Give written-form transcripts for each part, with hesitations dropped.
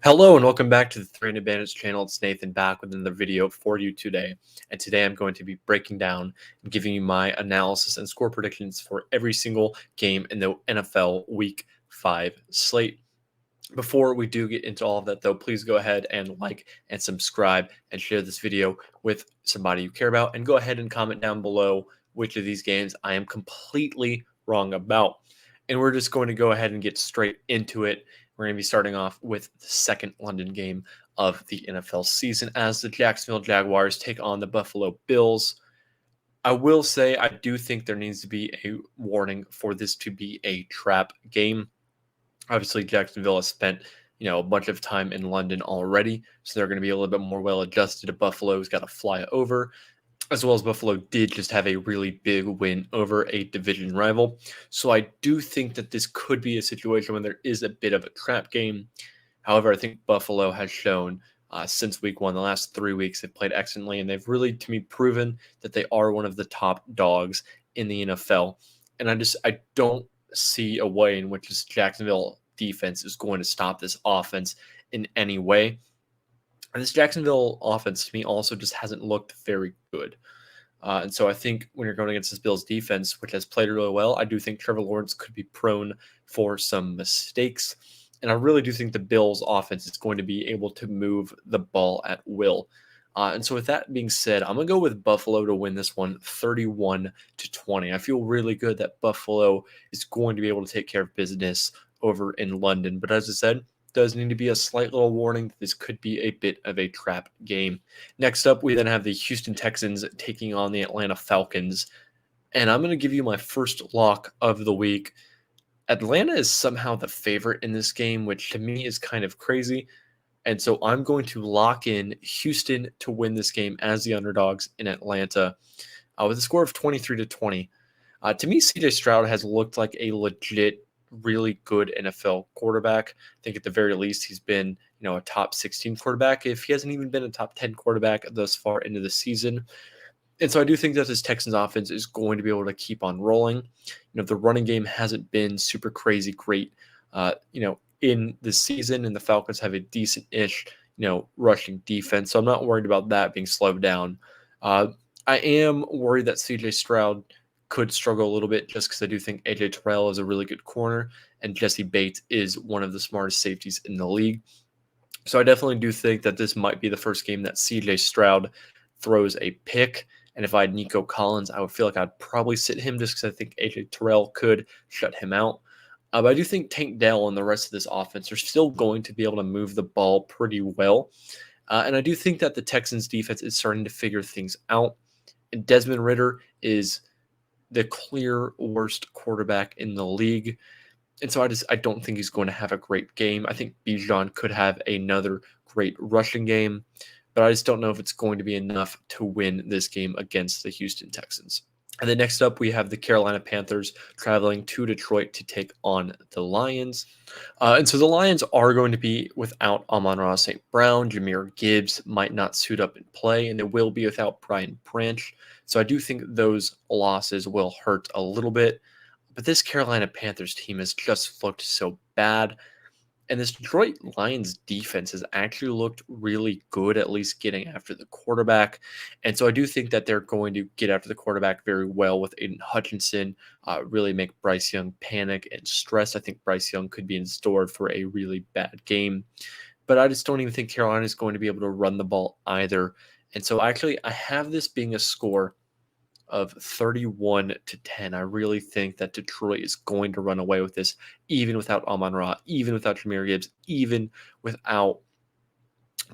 Hello and welcome back to the Three and Advantage channel. It's Nathan back with another video for you today. And today I'm going to be breaking down and giving you my analysis and score predictions for every single game in the NFL Week 5 slate. Before we do get into all of that, though, please go ahead and like and subscribe and share this video with somebody you care about. And go ahead and comment down below which of these games I am completely wrong about. And we're just going to go ahead and get straight into it. We're going to be starting off with the second London game of the NFL season as the Jacksonville Jaguars take on the Buffalo Bills. I will say I do think there needs to be a warning for this to be a trap game. Obviously, Jacksonville has spent a bunch of time in London already, so they're going to be a little bit more well adjusted. Buffalo's got to fly over, as well as Buffalo did just have a really big win over a division rival. So I do think that this could be a situation when there is a bit of a trap game. However, I think Buffalo has shown since week one, the last 3 weeks, they've played excellently, and they've really, to me, proven that they are one of the top dogs in the NFL. And I don't see a way in which this Jacksonville defense is going to stop this offense in any way. And this Jacksonville offense, to me, also just hasn't looked very good. And so I think when you're going against this Bills defense, which has played really well, I do think Trevor Lawrence could be prone for some mistakes. And I really do think the Bills offense is going to be able to move the ball at will. And so with that being said, I'm going to go with Buffalo to win this one 31-20. I feel really good that Buffalo is going to be able to take care of business over in London. But as I said, does need to be a slight little warning that this could be a bit of a trap game. Next up, we then have the Houston Texans taking on the Atlanta Falcons. And I'm going to give you my first lock of the week. Atlanta is somehow the favorite in this game, which to me is kind of crazy. And so I'm going to lock in Houston to win this game as the underdogs in Atlanta with a score of 23-20. To me, CJ Stroud has looked like a legit, really good NFL quarterback. I think at the very least he's been, a top 16 quarterback, if he hasn't even been a top 10 quarterback thus far into the season. And so I do think that this Texans offense is going to be able to keep on rolling. The running game hasn't been super crazy great, in the season, and the Falcons have a decent-ish, rushing defense. So I'm not worried about that being slowed down. I am worried that CJ Stroud could struggle a little bit just because I do think AJ Terrell is a really good corner and Jesse Bates is one of the smartest safeties in the league. So I definitely do think that this might be the first game that CJ Stroud throws a pick. And if I had Nico Collins, I would feel like I'd probably sit him just because I think AJ Terrell could shut him out. But I do think Tank Dell and the rest of this offense are still going to be able to move the ball pretty well. And I do think that the Texans defense is starting to figure things out. And Desmond Ridder is the clear worst quarterback in the league. And so I don't think he's going to have a great game. I think Bijan could have another great rushing game, but I just don't know if it's going to be enough to win this game against the Houston Texans. And then next up, we have the Carolina Panthers traveling to Detroit to take on the Lions. And so the Lions are going to be without Amon-Ra St. Brown. Jahmyr Gibbs might not suit up and play, and they will be without Brian Branch. So I do think those losses will hurt a little bit. But this Carolina Panthers team has just looked so bad. And this Detroit Lions defense has actually looked really good, at least getting after the quarterback. And so I do think that they're going to get after the quarterback very well with Aiden Hutchinson, really make Bryce Young panic and stress. I think Bryce Young could be in store for a really bad game. But I just don't even think Carolina is going to be able to run the ball either. And so actually I have this being a score of 31-10. I really think that Detroit is going to run away with this, even without Amon-Ra, even without Jahmyr Gibbs, even without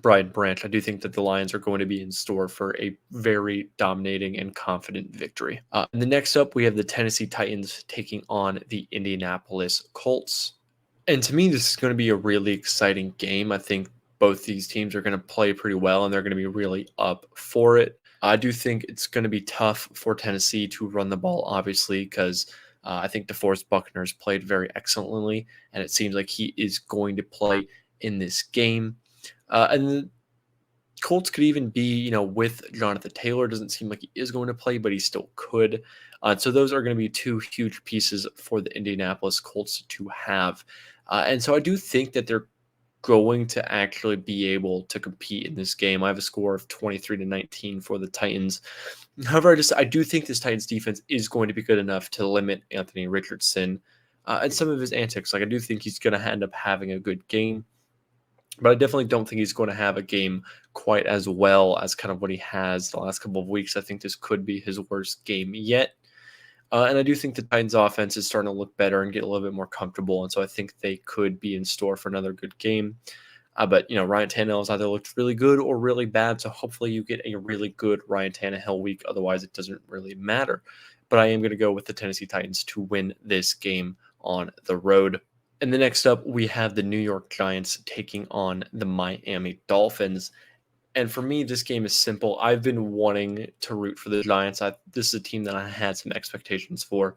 Brian Branch. I do think that the Lions are going to be in store for a very dominating and confident victory. And the next up, we have the Tennessee Titans taking on the Indianapolis Colts. And to me, this is going to be a really exciting game. I think both these teams are going to play pretty well, and they're going to be really up for it. I do think it's going to be tough for Tennessee to run the ball, obviously, because I think DeForest Buckner's played very excellently, and it seems like he is going to play in this game. And the Colts could even be, with Jonathan Taylor. Doesn't seem like he is going to play, but he still could. So those are going to be two huge pieces for the Indianapolis Colts to have. And so I do think that they're going to actually be able to compete in this game. I have a score of 23-19 for the Titans. However, I do think this Titans defense is going to be good enough to limit Anthony Richardson and some of his antics. Like, I do think he's going to end up having a good game, but I definitely don't think he's going to have a game quite as well as kind of what he has the last couple of weeks. I think this could be his worst game yet. And I do think the Titans offense is starting to look better and get a little bit more comfortable. And so I think they could be in store for another good game. But, Ryan Tannehill has either looked really good or really bad. So hopefully you get a really good Ryan Tannehill week. Otherwise, it doesn't really matter. But I am going to go with the Tennessee Titans to win this game on the road. And the next up, we have the New York Giants taking on the Miami Dolphins. And for me, this game is simple. I've been wanting to root for the Giants. This is a team that I had some expectations for,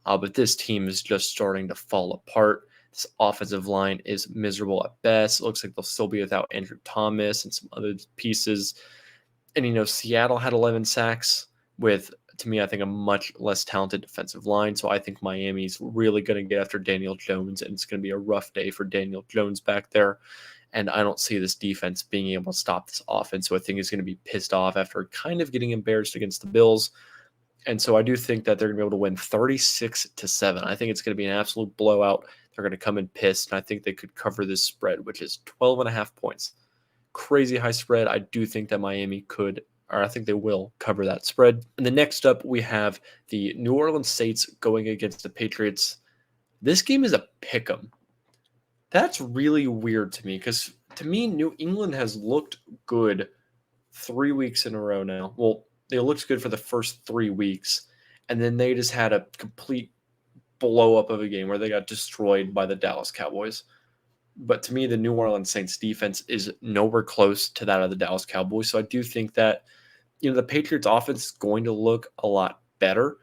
but this team is just starting to fall apart. This offensive line is miserable at best. It looks like they'll still be without Andrew Thomas and some other pieces. And, Seattle had 11 sacks with, to me, I think a much less talented defensive line. So I think Miami's really going to get after Daniel Jones, and it's going to be a rough day for Daniel Jones back there. And I don't see this defense being able to stop this offense. So I think he's going to be pissed off after kind of getting embarrassed against the Bills. And so I do think that they're going to be able to win 36-7. I think it's going to be an absolute blowout. They're going to come in pissed, and I think they could cover this spread, which is 12.5 points. Crazy high spread. I do think that Miami could, or I think they will cover that spread. And the next up, we have the New Orleans Saints going against the Patriots. This game is a pick'em. That's really weird to me because, to me, New England has looked good 3 weeks in a row now. Well, they looked good for the first 3 weeks, and then they just had a complete blow up of a game where they got destroyed by the Dallas Cowboys. But to me, the New Orleans Saints defense is nowhere close to that of the Dallas Cowboys. So I do think that, the Patriots offense is going to look a lot better.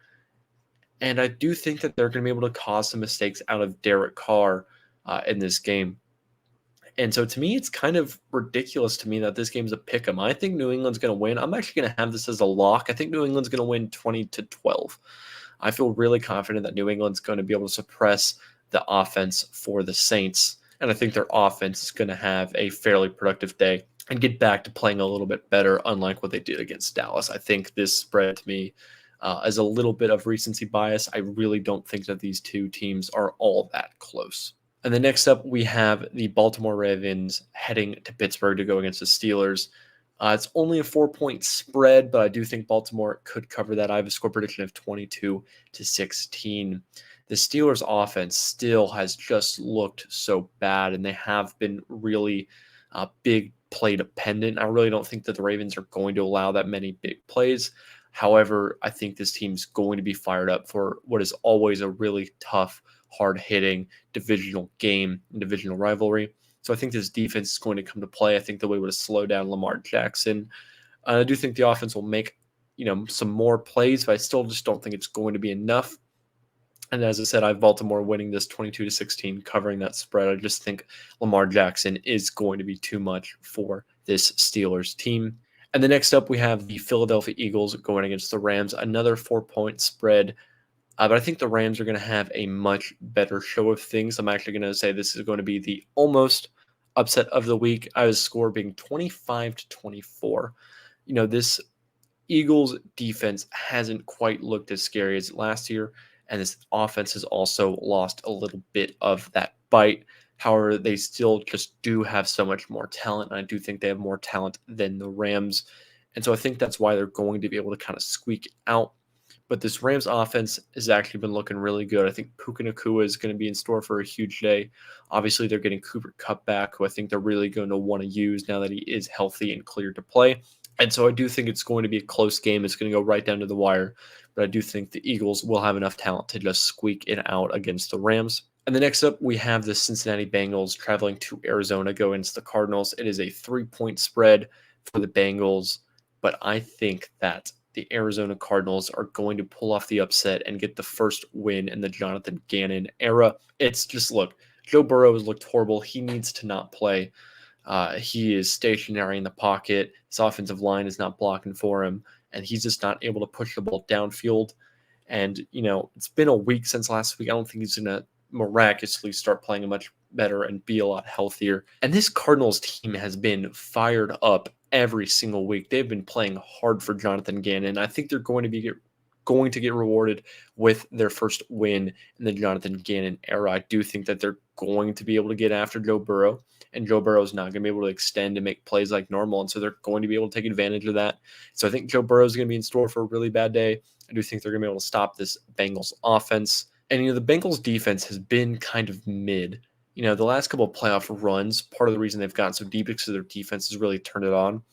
And I do think that they're going to be able to cause some mistakes out of Derek Carr in this game. And so to me, it's kind of ridiculous to me that this game's a pick'em. I think New England's going to win. I'm actually going to have this as a lock. I think New England's going to win 20-12. I feel really confident that New England's going to be able to suppress the offense for the Saints. And I think their offense is going to have a fairly productive day and get back to playing a little bit better, unlike what they did against Dallas. I think this spread to me is a little bit of recency bias. I really don't think that these two teams are all that close. And then next up, we have the Baltimore Ravens heading to Pittsburgh to go against the Steelers. It's only a 4-point spread, but I do think Baltimore could cover that. I have a score prediction of 22-16. The Steelers' offense still has just looked so bad, and they have been really big play dependent. I really don't think that the Ravens are going to allow that many big plays. However, I think this team's going to be fired up for what is always a really tough, hard-hitting divisional game, divisional rivalry. So I think this defense is going to come to play. I think they'll be able to slow down Lamar Jackson. I do think the offense will make, some more plays, but I still just don't think it's going to be enough. And as I said, I have Baltimore winning this 22-16, covering that spread. I just think Lamar Jackson is going to be too much for this Steelers team. And the next up, we have the Philadelphia Eagles going against the Rams, another 4-point spread. But I think the Rams are going to have a much better show of things. I'm actually going to say this is going to be the almost upset of the week. I was score being 25-24. This Eagles defense hasn't quite looked as scary as last year, and this offense has also lost a little bit of that bite. However, they still just do have so much more talent, and I do think they have more talent than the Rams. And so I think that's why they're going to be able to kind of squeak out. But this Rams offense has actually been looking really good. I think Puka Nacua is going to be in store for a huge day. Obviously, they're getting Cooper Kupp back, who I think they're really going to want to use now that he is healthy and cleared to play. And so I do think it's going to be a close game. It's going to go right down to the wire. But I do think the Eagles will have enough talent to just squeak it out against the Rams. And the next up, we have the Cincinnati Bengals traveling to Arizona going against the Cardinals. It is a 3-point spread for the Bengals. But I think that the Arizona Cardinals are going to pull off the upset and get the first win in the Jonathan Gannon era. It's just, look, Joe Burrow has looked horrible. He needs to not play. He is stationary in the pocket. His offensive line is not blocking for him, and he's just not able to push the ball downfield. And, it's been a week since last week. I don't think he's going to miraculously start playing much better and be a lot healthier. And this Cardinals team has been fired up every single week. They've been playing hard for Jonathan Gannon. I think they're going to get rewarded with their first win in the Jonathan Gannon era. I do think that they're going to be able to get after Joe Burrow, and Joe Burrow is not going to be able to extend and make plays like normal, and so they're going to be able to take advantage of that. So I think Joe Burrow is going to be in store for a really bad day. I do think they're going to be able to stop this Bengals offense. And, the Bengals defense has been kind of mid. The last couple of playoff runs, part of the reason they've gotten so deep is because their defense has really turned it on.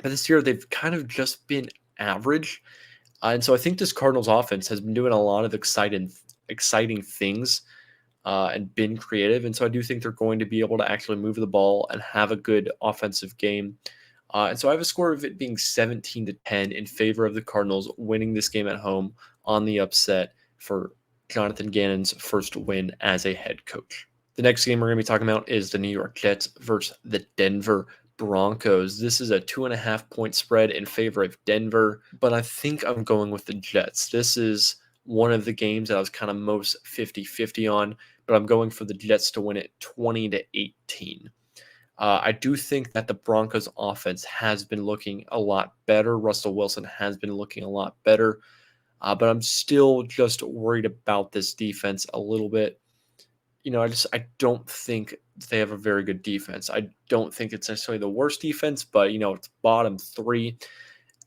But this year, they've kind of just been average. And so I think this Cardinals offense has been doing a lot of exciting things and been creative. And so I do think they're going to be able to actually move the ball and have a good offensive game. And so I have a score of it being 17-10 in favor of the Cardinals winning this game at home on the upset for Jonathan Gannon's first win as a head coach. The next game we're going to be talking about is the New York Jets versus the Denver Broncos. This is a 2.5-point spread in favor of Denver, but I think I'm going with the Jets. This is one of the games that I was kind of most 50-50 on, but I'm going for the Jets to win it 20-18. I do think that the Broncos offense has been looking a lot better. Russell Wilson has been looking a lot better, but I'm still just worried about this defense a little bit. I don't think they have a very good defense. I don't think it's necessarily the worst defense, but, it's bottom 3.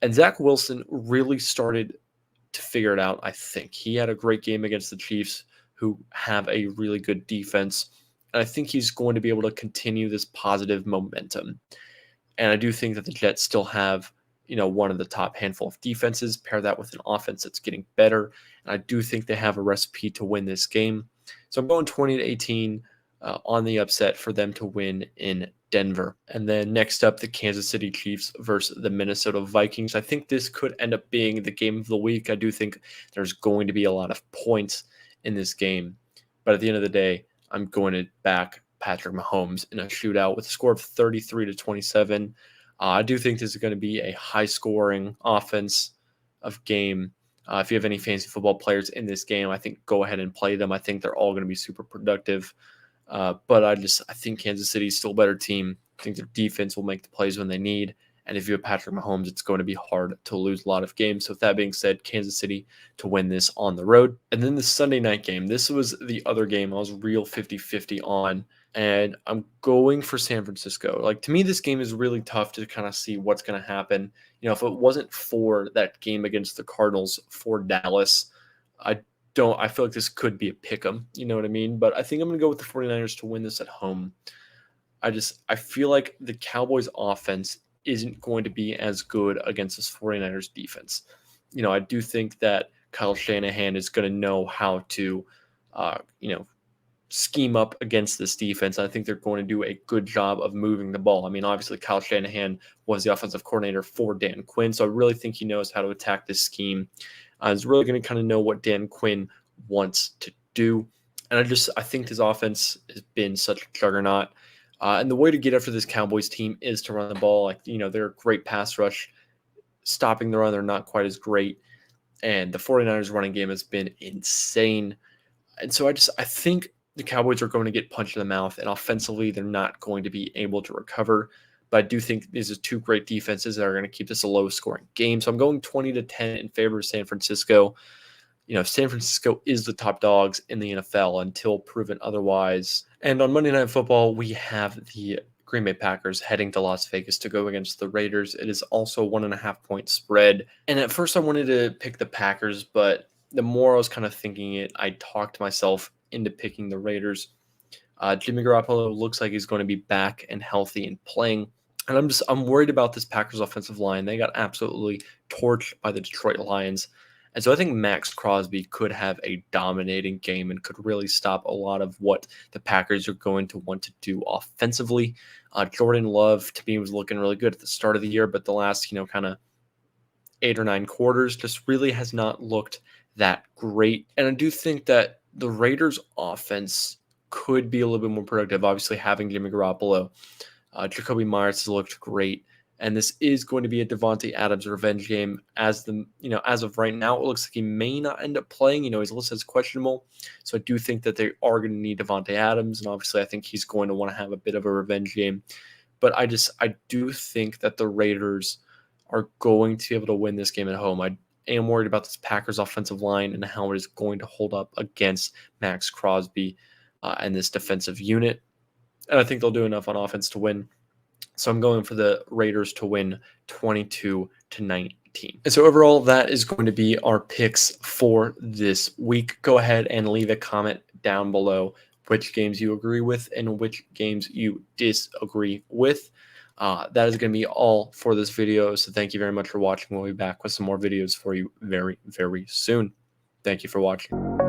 And Zach Wilson really started to figure it out, I think. He had a great game against the Chiefs, who have a really good defense. And I think he's going to be able to continue this positive momentum. And I do think that the Jets still have, one of the top handful of defenses. Pair that with an offense that's getting better. And I do think they have a recipe to win this game. So I'm going 20-18 on the upset for them to win in Denver. And then next up, the Kansas City Chiefs versus the Minnesota Vikings. I think this could end up being the game of the week. I do think there's going to be a lot of points in this game. But at the end of the day, I'm going to back Patrick Mahomes in a shootout with a score of 33-27. I do think this is going to be a high-scoring offense of game. If you have any fantasy football players in this game, I think go ahead and play them. I think they're all going to be super productive. But I think Kansas City is still a better team. I think their defense will make the plays when they need. And if you have Patrick Mahomes, it's going to be hard to lose a lot of games. So with that being said, Kansas City to win this on the road. And then the Sunday night game. This was the other game I was real 50-50 on. And I'm going for San Francisco. To me, this game is really tough to kind of see what's going to happen. If it wasn't for that game against the Cardinals for Dallas, I feel like this could be a pick 'em. You know what I mean? But I think I'm going to go with the 49ers to win this at home. I feel like the Cowboys offense isn't going to be as good against this 49ers defense. I do think that Kyle Shanahan is going to know how to, scheme up against this defense. I think they're going to do a good job of moving the ball. I mean, obviously, Kyle Shanahan was the offensive coordinator for Dan Quinn, so I really think he knows how to attack this scheme. He's really going to kind of know what Dan Quinn wants to do. And I think this offense has been such a juggernaut. And the way to get after this Cowboys team is to run the ball. They're a great pass rush. Stopping the run, they're not quite as great. And the 49ers running game has been insane. And so I think the Cowboys are going to get punched in the mouth, and offensively, they're not going to be able to recover. But I do think these are two great defenses that are going to keep this a low-scoring game. So I'm going 20-10 in favor of San Francisco. San Francisco is the top dogs in the NFL until proven otherwise. And on Monday Night Football, we have the Green Bay Packers heading to Las Vegas to go against the Raiders. It is also a 1.5-point spread. And at first I wanted to pick the Packers, but the more I was kind of thinking it, I talked myself into picking the Raiders. Jimmy Garoppolo looks like he's going to be back and healthy and playing. And I'm worried about this Packers offensive line. They got absolutely torched by the Detroit Lions. And so I think Max Crosby could have a dominating game and could really stop a lot of what the Packers are going to want to do offensively. Jordan Love, to me, was looking really good at the start of the year, but the last, kind of 8 or 9 quarters just really has not looked that great. And I do think that the Raiders offense could be a little bit more productive, obviously having Jimmy Garoppolo. Jacoby Myers has looked great And this is going to be a Devontae Adams revenge game. As of right now, it looks like he may not end up playing. He's listed as questionable. So I do think that they are going to need Devontae Adams. And obviously I think he's going to want to have a bit of a revenge game. But I do think that the Raiders are going to be able to win this game at home. I am worried about this Packers offensive line and how it is going to hold up against Max Crosby and this defensive unit. And I think they'll do enough on offense to win. So I'm going for the Raiders to win 22-19. And so overall, that is going to be our picks for this week. Go ahead and leave a comment down below which games you agree with and which games you disagree with. That is going to be all for this video. So thank you very much for watching. We'll be back with some more videos for you very, very soon. Thank you for watching.